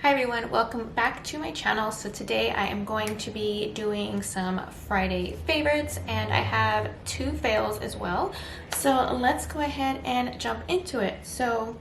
Hi everyone, welcome back to my channel. So today I am going to be doing some Friday favorites and I have two fails as well. So let's go ahead and jump into it. So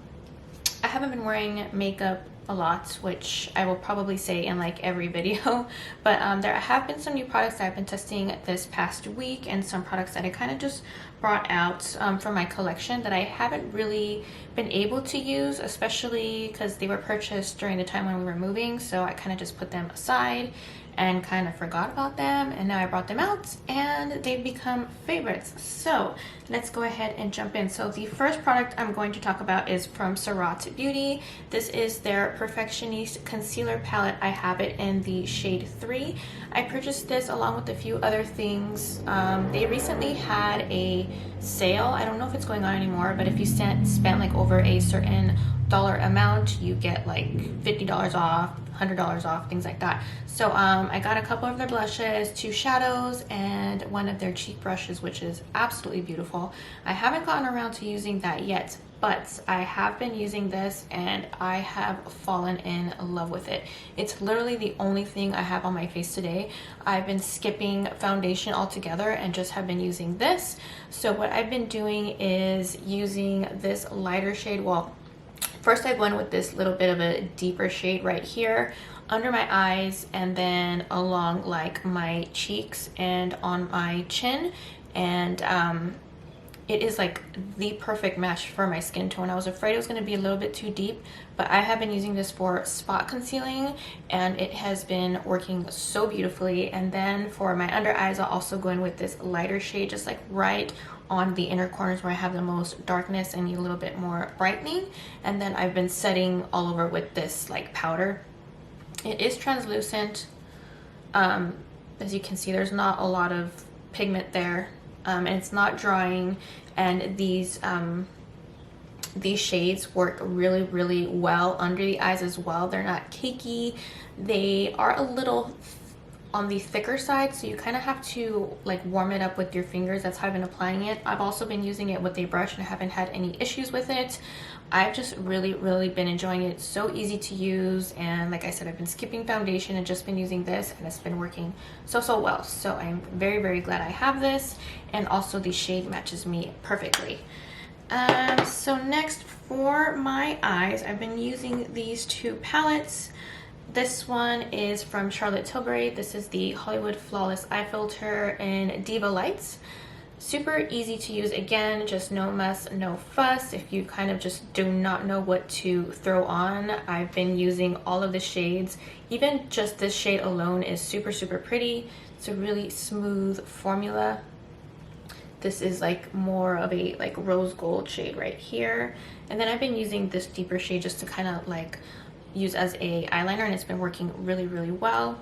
I haven't been wearing makeup a lot, which I will probably say in like every video, but there have been some new products that I've been testing this past week and some products that I kind of just brought out from my collection that I haven't really been able to use, especially because they were purchased during the time when we were moving, so I kind of just put them aside and kind of forgot about them, and now I brought them out and they've become favorites. So let's go ahead and jump in. So the first product I'm going to talk about is from Surratt Beauty. This is their Perfectionist concealer palette. I have it in the shade 3. I purchased this along with a few other things. They recently had a sale. I don't know if it's going on anymore, but if you spend like over a certain dollar amount, you get like $50 off, $100 off, things like that. So I got a couple of their blushes, 2 shadows, and one of their cheek brushes, which is absolutely beautiful. I haven't gotten around to using that yet, but I have been using this and I have fallen in love with it. It's literally the only thing I have on my face today. I've been skipping foundation altogether and just have been using this. So what I've been doing is using this lighter shade. Well, first I went with this little bit of a deeper shade right here under my eyes and then along like my cheeks and on my chin, and it is like the perfect match for my skin tone. I was afraid it was going to be a little bit too deep, but I have been using this for spot concealing and it has been working so beautifully. And then for my under eyes, I'll also go in with this lighter shade, just like right on the inner corners where I have the most darkness and need a little bit more brightening. And then I've been setting all over with this like powder. It is translucent. As you can see, there's not a lot of pigment there. And it's not drying, and these shades work really well under the eyes as well. They're not cakey. They are a little on the thicker side, so you kind of have to like warm it up with your fingers. That's how I've been applying it. I've also been using it with a brush and I haven't had any issues with it. I've just really been enjoying it. It's so easy to use, and like I said, I've been skipping foundation and just been using this, and it's been working so well. So I'm very glad I have this, and also the shade matches me perfectly. So next for my eyes, I've been using these 2 palettes. This one is from Charlotte Tilbury. This is the Hollywood Flawless Eye Filter in Diva Lights. Super easy to use. Again, just no muss, no fuss. If you kind of just do not know what to throw on, I've been using all of the shades. Even just this shade alone is super pretty. It's a really smooth formula. This is like more of a like rose gold shade right here. And then I've been using this deeper shade just to kind of like use as a eyeliner, and it's been working really well.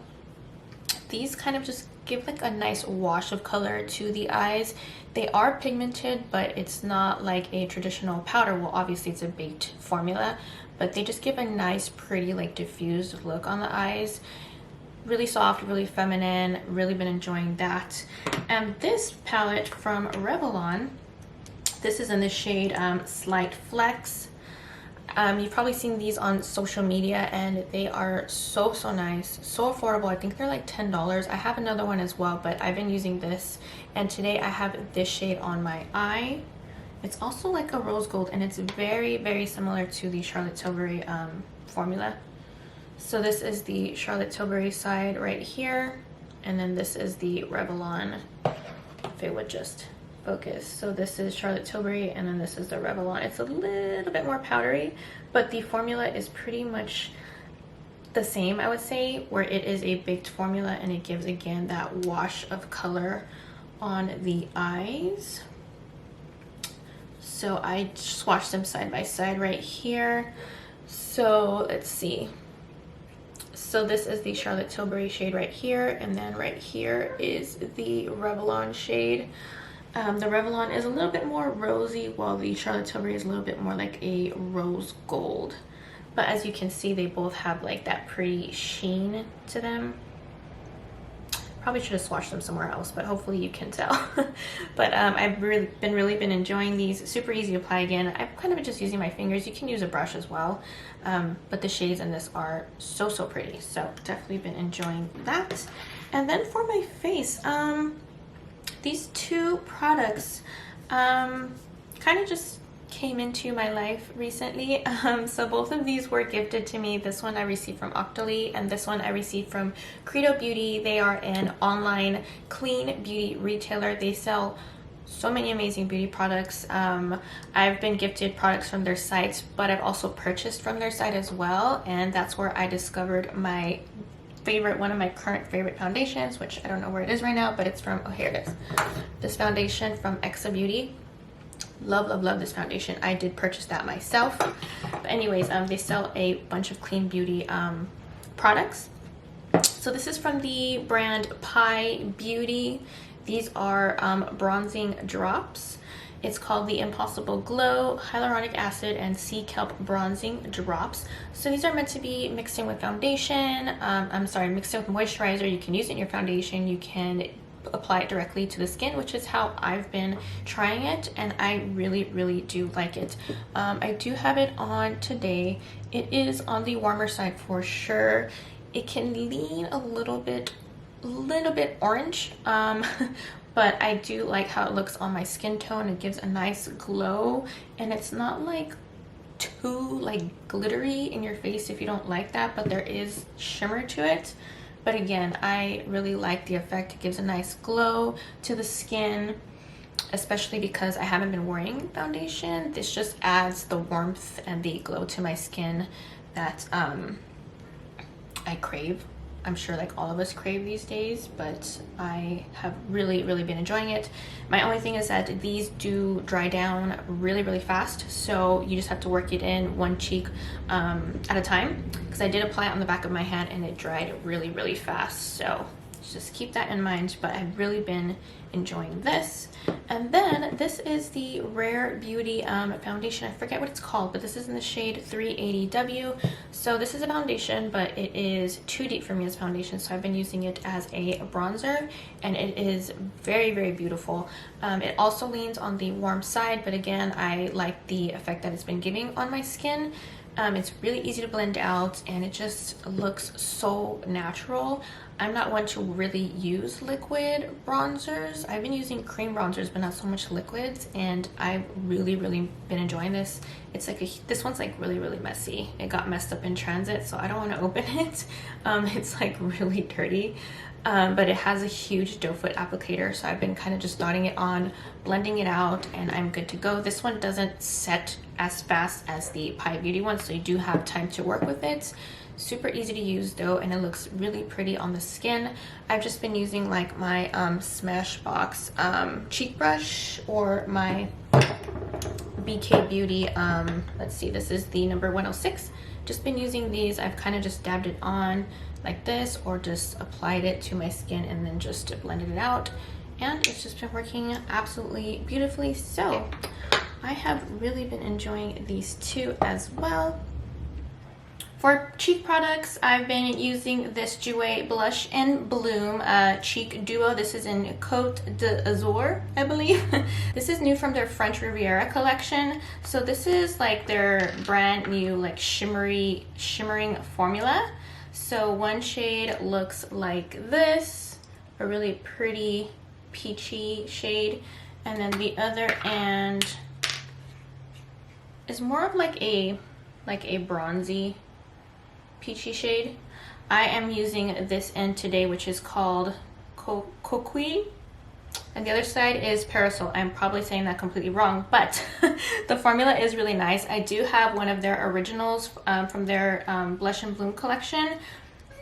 These kind of just give like a nice wash of color to the eyes. They are pigmented, but it's not like a traditional powder. Well, obviously it's a baked formula, but they just give a nice pretty like diffused look on the eyes. Really soft, really feminine. Really been enjoying that. And this palette from Revlon, this is in the shade Slight Flex. You've probably seen these on social media and they are so nice, so affordable. I think they're like $10. I have another one as well, but I've been using this, and today I have this shade on my eye. It's also like a rose gold, and it's very similar to the Charlotte Tilbury formula. So this is the Charlotte Tilbury side right here, and then this is the Revlon, if it would just focus. So this is Charlotte Tilbury, and then this is the Revlon. It's a little bit more powdery, but the formula is pretty much the same, I would say, where it is a baked formula, and it gives again that wash of color on the eyes. So I swatched them side by side right here. So let's see. So this is the Charlotte Tilbury shade right here, and then right here is the Revlon shade. The Revlon is a little bit more rosy, while the Charlotte Tilbury is a little bit more like a rose gold. But as you can see, they both have like that pretty sheen to them. Probably should have swatched them somewhere else, but hopefully you can tell. But I've really been enjoying these. Super easy to apply. Again, I'm kind of just using my fingers. You can use a brush as well, but the shades in this are so pretty. So definitely been enjoying that. And then for my face, these two products kind of just came into my life recently. So both of these were gifted to me. This one I received from Octoly, and this one I received from Credo Beauty. They are an online clean beauty retailer. They sell so many amazing beauty products. I've been gifted products from their site, but I've also purchased from their site as well, and that's where I discovered my favorite, one of my current favorite foundations, which I don't know where it is right now, but it's from, oh, here it is. This foundation from Xoxo Beauty. Love this foundation. I did purchase that myself. But anyways, they sell a bunch of clean beauty products. So this is from the brand Pie Beauty. These are bronzing drops. It's called the Impossible Glow Hyaluronic Acid and Sea Kelp Bronzing Drops. So these are meant to be mixed in with foundation. Mixed in with moisturizer. You can use it in your foundation. You can apply it directly to the skin, which is how I've been trying it, and I really do like it. I do have it on today. It is on the warmer side for sure. It can lean a little bit orange, but I do like how it looks on my skin tone. It gives a nice glow, and it's not like too like glittery in your face if you don't like that, but there is shimmer to it. But again, I really like the effect. It gives a nice glow to the skin, especially because I haven't been wearing foundation. This just adds the warmth and the glow to my skin that I crave. I'm sure like all of us crave these days, but I have really been enjoying it. My only thing is that these do dry down really fast, so you just have to work it in one cheek at a time, because I did apply it on the back of my hand and it dried really fast. So just keep that in mind, but I've really been enjoying this. And then this is the Rare Beauty foundation. I forget what it's called, but this is in the shade 380W. So this is a foundation, but it is too deep for me as foundation, so I've been using it as a bronzer, and it is very beautiful. It also leans on the warm side, but again, I like the effect that it's been giving on my skin. It's really easy to blend out, and it just looks so natural. I'm not one to really use liquid bronzers. I've been using cream bronzers, but not so much liquids, and I've really been enjoying this. It's like this one's like really messy. It got messed up in transit, so I don't want to open it. It's like really dirty. But it has a huge doe foot applicator, so I've been kind of just dotting it on, blending it out, and I'm good to go. This one doesn't set as fast as the Pie Beauty one, so you do have time to work with it. Super easy to use though, and it looks really pretty on the skin. I've just been using like my Smashbox cheek brush, or my BK Beauty, let's see, this is the number 106. Just been using these. I've kind of just dabbed it on like this, or just applied it to my skin and then just blended it out, and it's just been working absolutely beautifully. So I have really been enjoying these two as well. For cheek products, I've been using this Jouer Blush in Bloom Cheek Duo. This is in Côte d'Azur, I believe. This is new from their French Riviera collection. So this is like their brand new like shimmering formula. So one shade looks like this, a really pretty peachy shade, and then the other end is more of like a bronzy peachy shade. I am using this end today, which is called Coquille, and the other side is Parasol. I'm probably saying that completely wrong, but the formula is really nice. I do have one of their originals from their Blush and Bloom collection,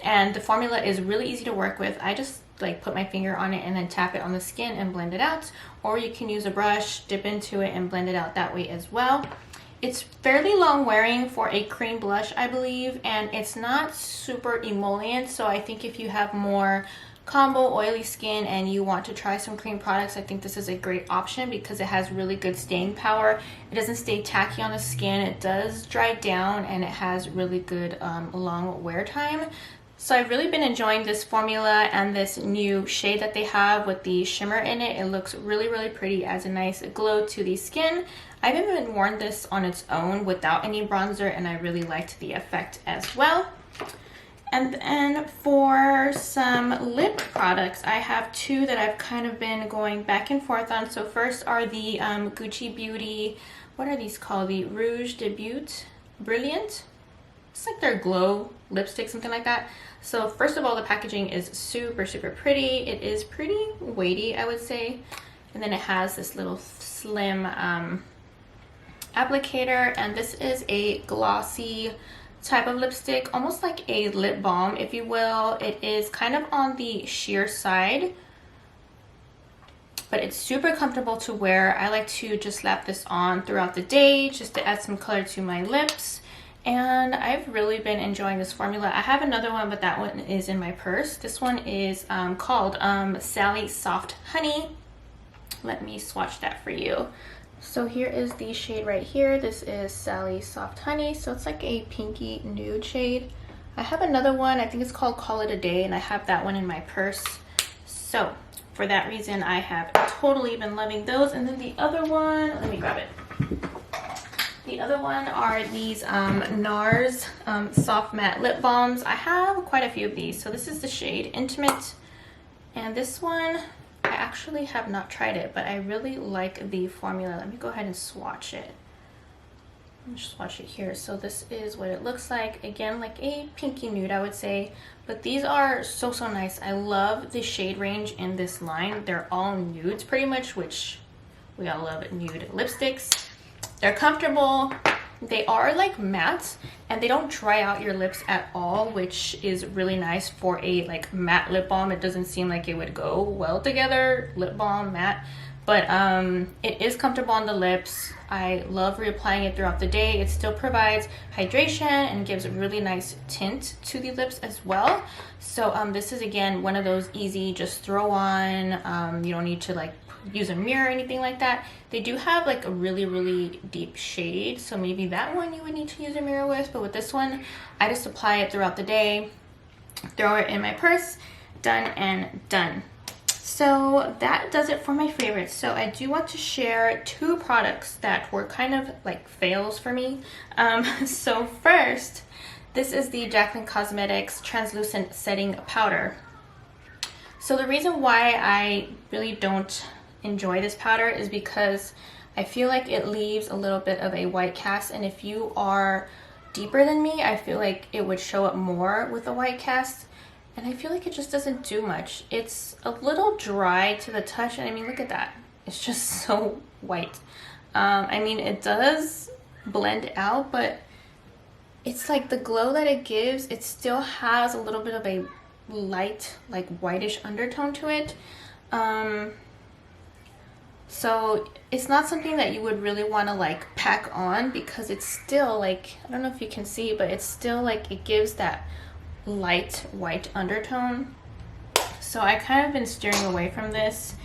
and the formula is really easy to work with. I just like put my finger on it and then tap it on the skin and blend it out, or you can use a brush, dip into it, and blend it out that way as well. It's fairly long wearing for a cream blush, I believe, and it's not super emollient, so I think if you have more combo oily skin and you want to try some cream products, I think this is a great option because it has really good staying power. It doesn't stay tacky on the skin, it does dry down, and it has really good long wear time. So I've really been enjoying this formula and this new shade that they have with the shimmer in it. It looks really, really pretty, adds a nice glow to the skin. I've even worn this on its own without any bronzer, and I really liked the effect as well. And then for some lip products, I have two that I've kind of been going back and forth on. So first are the Gucci Beauty, what are these called? The Rouge de Beauty Brilliant. It's like their glow lipstick, something like that. So first of all, the packaging is super, super pretty. It is pretty weighty, I would say. And then it has this little slim applicator, and this is a glossy type of lipstick, almost like a lip balm, if you will. It is kind of on the sheer side, but it's super comfortable to wear. I like to just slap this on throughout the day just to add some color to my lips. And I've really been enjoying this formula. I have another one, but that one is in my purse. This one is called Sally Soft Honey. Let me swatch that for you. So here is the shade right here. This is Sally Soft Honey. So it's like a pinky nude shade. I have another one, I think it's called Call It a Day, and I have that one in my purse. So for that reason, I have totally been loving those. And then the other one, let me grab it. The other one are these Nars Soft Matte Lip Balms. I have quite a few of these. So this is the shade Intimate. And this one, I actually have not tried it, but I really like the formula. Let me go ahead and swatch it. Let me swatch it here. So this is what it looks like. Again, like a pinky nude, I would say. But these are so, so nice. I love the shade range in this line. They're all nudes pretty much, which we all love nude lipsticks. They're comfortable. They are like matte, and they don't dry out your lips at all, which is really nice for a like matte lip balm. It doesn't seem like it would go well together, lip balm, matte, but it is comfortable on the lips. I love reapplying it throughout the day. It still provides hydration and gives a really nice tint to the lips as well. So this is again one of those easy, just throw on. You don't need to like use a mirror or anything like that. They do have like a really, really deep shade, so maybe that one you would need to use a mirror with, but with this one, I just apply it throughout the day, throw it in my purse, done and done. So that does it for my favorites. So I do want to share two products that were kind of like fails for me. So first, this is the Jaclyn Cosmetics Translucent Setting Powder. So the reason why I really don't enjoy this powder is because I feel like it leaves a little bit of a white cast, and if you are deeper than me, I feel like it would show up more with a white cast, and I feel like it just doesn't do much. It's a little dry to the touch, and I mean, look at that. It's just so white. I mean, it does blend out, but it's like the glow that it gives, it still has a little bit of a light, like whitish undertone to it. So it's not something that you would really want to like pack on, because it's still like, I don't know if you can see, but it's still like, it gives that light white undertone. So I kind of been steering away from this.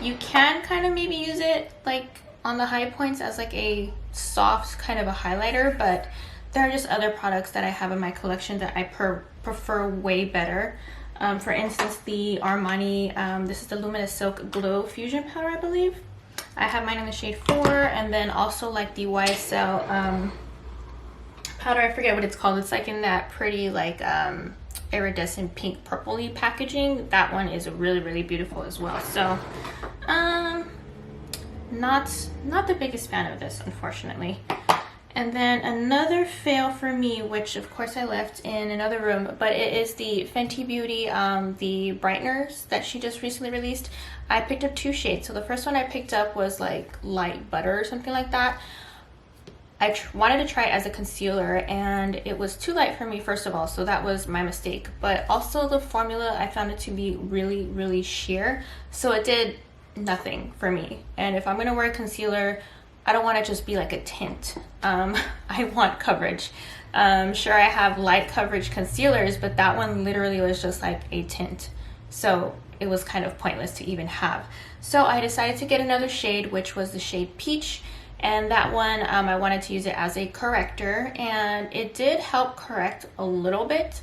You can kind of maybe use it like on the high points as like a soft kind of a highlighter, but there are just other products that I have in my collection that I prefer way better. For instance, the Armani, this is the Luminous Silk Glow Fusion Powder, I believe. I have mine in the shade 4, and then also like the YSL powder, I forget what it's called. It's like in that pretty like iridescent pink purpley packaging. That one is really, really beautiful as well. So not the biggest fan of this, unfortunately. And then another fail for me, which of course I left in another room, but it is the Fenty Beauty, the brighteners that she just recently released. I picked up two shades. So the first one I picked up was like light butter or something like that. I wanted to try it as a concealer, and it was too light for me, first of all, so that was my mistake. But also the formula, I found it to be really, really sheer, so it did nothing for me. And if I'm gonna wear a concealer, I don't want to just be like a tint. I want coverage. Sure, I have light coverage concealers, but that one literally was just like a tint. So it was kind of pointless to even have. So I decided to get another shade, which was the shade Peach. And that one, I wanted to use it as a corrector, and it did help correct a little bit,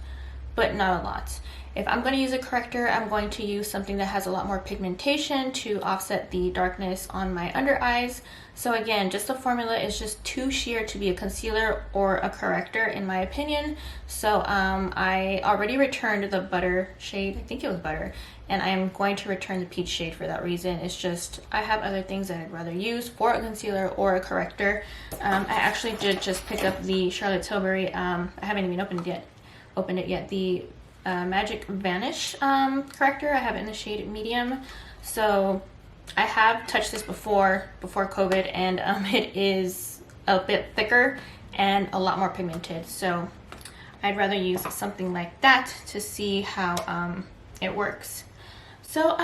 but not a lot. If I'm going to use a corrector, I'm going to use something that has a lot more pigmentation to offset the darkness on my under eyes. So again, just the formula is just too sheer to be a concealer or a corrector in my opinion. So I already returned the butter shade, I think it was butter, and I'm going to return the peach shade for that reason. It's just I have other things that I'd rather use for a concealer or a corrector. I actually did just pick up the Charlotte Tilbury, I haven't even opened it yet, the Magic Vanish corrector. I have it in the shade medium. So I have touched this before COVID, and it is a bit thicker and a lot more pigmented. So I'd rather use something like that to see how it works. So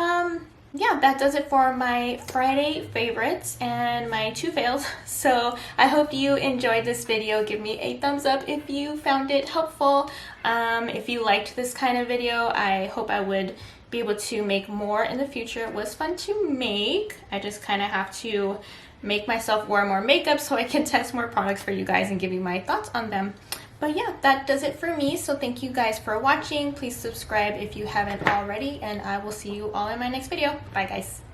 yeah, that does it for my Friday favorites and my 2 fails. So I hope you enjoyed this video. Give me a thumbs up if you found it helpful. If you liked this kind of video, I hope I would be able to make more in the future. It was fun to make. I just kind of have to make myself wear more makeup so I can test more products for you guys and give you my thoughts on them. But yeah, that does it for me. So thank you guys for watching. Please subscribe if you haven't already, and I will see you all in my next video. Bye guys.